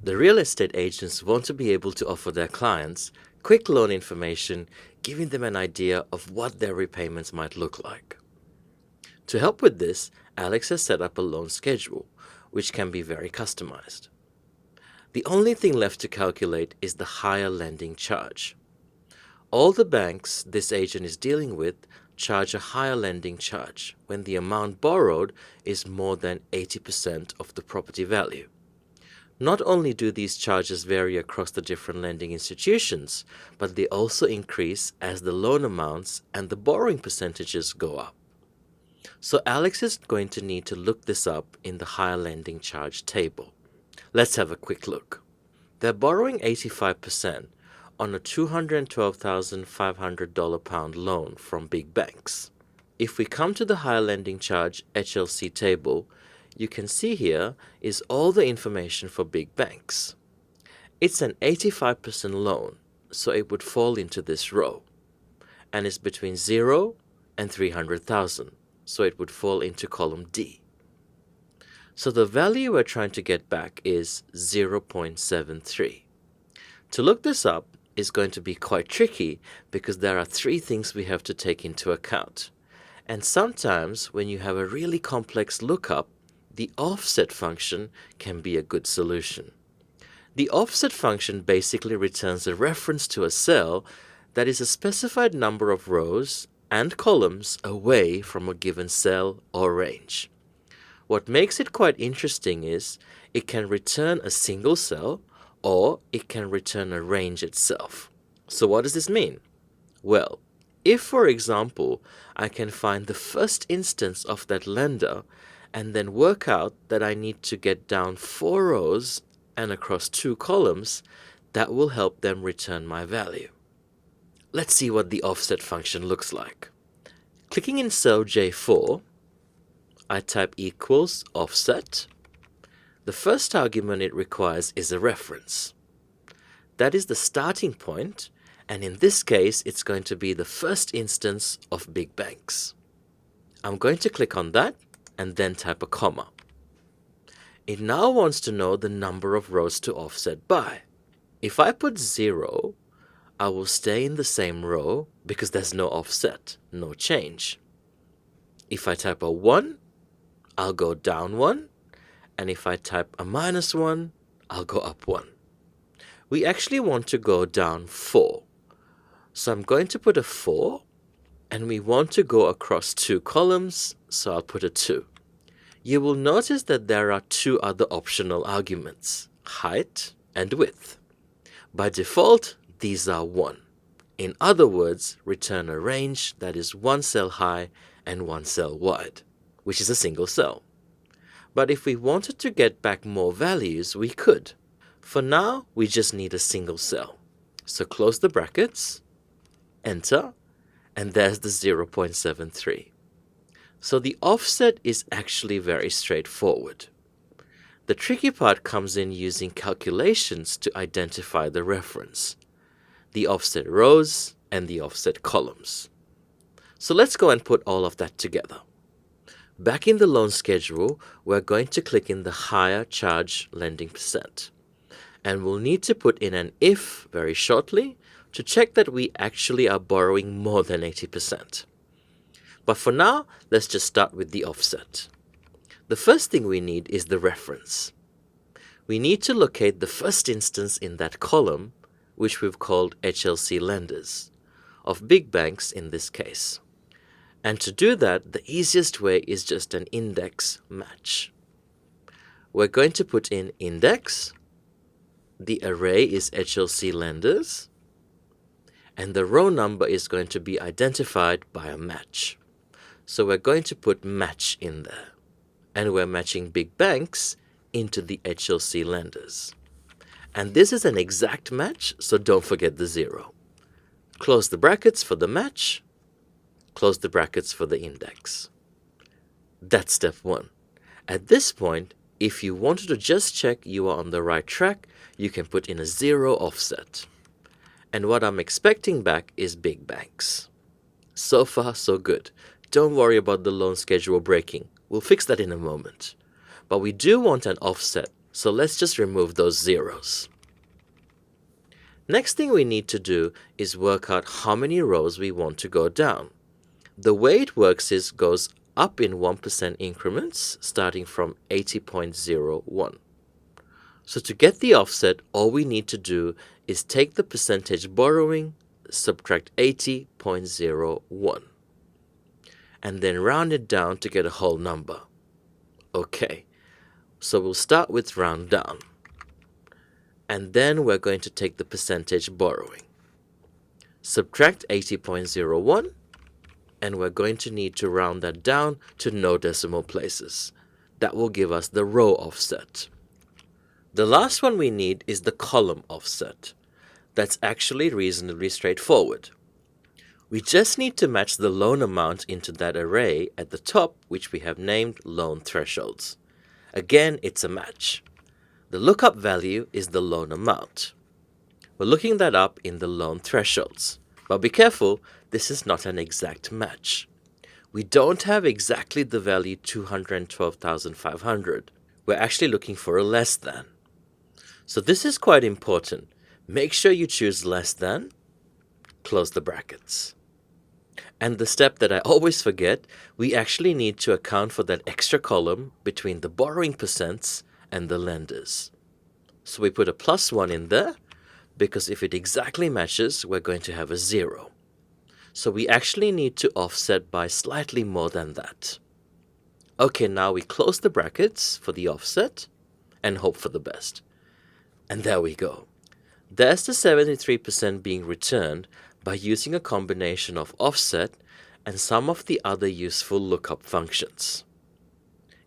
The real estate agents want to be able to offer their clients quick loan information, giving them an idea of what their repayments might look like. To help with this, Alex has set up a loan schedule, which can be very customized. The only thing left to calculate is the higher lending charge. All the banks this agent is dealing with charge a higher lending charge when the amount borrowed is more than 80% of the property value. Not only do these charges vary across the different lending institutions, but they also increase as the loan amounts and the borrowing percentages go up. So Alex is going to need to look this up in the higher lending charge table. Let's have a quick look. They're borrowing 85% on a $212,500 loan from big banks. If we come to the higher lending charge HLC table, you can see here is all the information for big banks. It's an 85% loan, so it would fall into this row, and it's between 0 and 300,000, so it would fall into column D. So the value we're trying to get back is 0.73. To look this up is going to be quite tricky because there are three things we have to take into account. And sometimes when you have a really complex lookup, the offset function can be a good solution. The offset function basically returns a reference to a cell that is a specified number of rows and columns away from a given cell or range. What makes it quite interesting is it can return a single cell or it can return a range itself. So what does this mean? Well, if for example I can find the first instance of that lender and then work out that I need to get down 4 rows and across 2 columns, that will help them return my value. Let's see what the offset function looks like. Clicking in cell J4, I type equals offset. The first argument it requires is a reference. That is the starting point, and in this case, it's going to be the first instance of big banks. I'm going to click on that and then type a comma. It now wants to know the number of rows to offset by. If I put 0, I will stay in the same row because there's no offset, no change. If I type a 1, I'll go down 1, and if I type a -1, I'll go up 1. We actually want to go down 4. So I'm going to put a 4, and we want to go across 2 columns, so I'll put a 2. You will notice that there are 2 other optional arguments, height and width. By default, these are 1. In other words, return a range that is 1 cell high and 1 cell wide, which is a single cell. But if we wanted to get back more values, we could. For now, we just need a single cell. So close the brackets, enter, and there's the 0.73. So the offset is actually very straightforward. The tricky part comes in using calculations to identify the reference, the offset rows and the offset columns. So let's go and put all of that together. Back in the loan schedule, we're going to click in the higher charge lending percent. And we'll need to put in an if very shortly to check that we actually are borrowing more than 80%. But for now, let's just start with the offset. The first thing we need is the reference. We need to locate the first instance in that column, which we've called HLC lenders, of big banks in this case. And to do that, the easiest way is just an index match. We're going to put in index, the array is HLC lenders, and the row number is going to be identified by a match. So we're going to put match in there, and we're matching big banks into the HLC lenders. And this is an exact match, so don't forget the 0. Close the brackets for the match, close the brackets for the index. That's step 1. At this point, if you wanted to just check you are on the right track, you can put in a 0 offset. And what I'm expecting back is big banks. So far, so good. Don't worry about the loan schedule breaking. We'll fix that in a moment. But we do want an offset, So let's just remove those zeros. Next thing we need to do is work out how many rows we want to go down. The way it works is goes up in 1% increments starting from 80.01. So to get the offset, all we need to do is take the percentage borrowing, subtract 80.01, and then round it down to get a whole number. Okay, so we'll start with round down. And then we're going to take the percentage borrowing. Subtract 80.01, and we're going to need to round that down to no decimal places. That will give us the row offset. The last one we need is the column offset. That's actually reasonably straightforward. We just need to match the loan amount into that array at the top, which we have named loan thresholds. Again, it's a match. The lookup value is the loan amount. We're looking that up in the loan thresholds. But be careful, this is not an exact match. We don't have exactly the value 212,500. We're actually looking for a less than. So this is quite important. Make sure you choose less than, close the brackets. And the step that I always forget, we actually need to account for that extra column between the borrowing percents and the lenders. So we put a +1 in there, because if it exactly matches, we're going to have a 0. So we actually need to offset by slightly more than that. Okay, now we close the brackets for the offset and hope for the best. And there we go. There's the 73% being returned by using a combination of offset and some of the other useful lookup functions.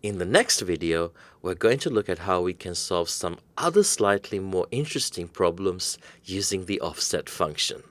In the next video, we're going to look at how we can solve some other slightly more interesting problems using the offset function.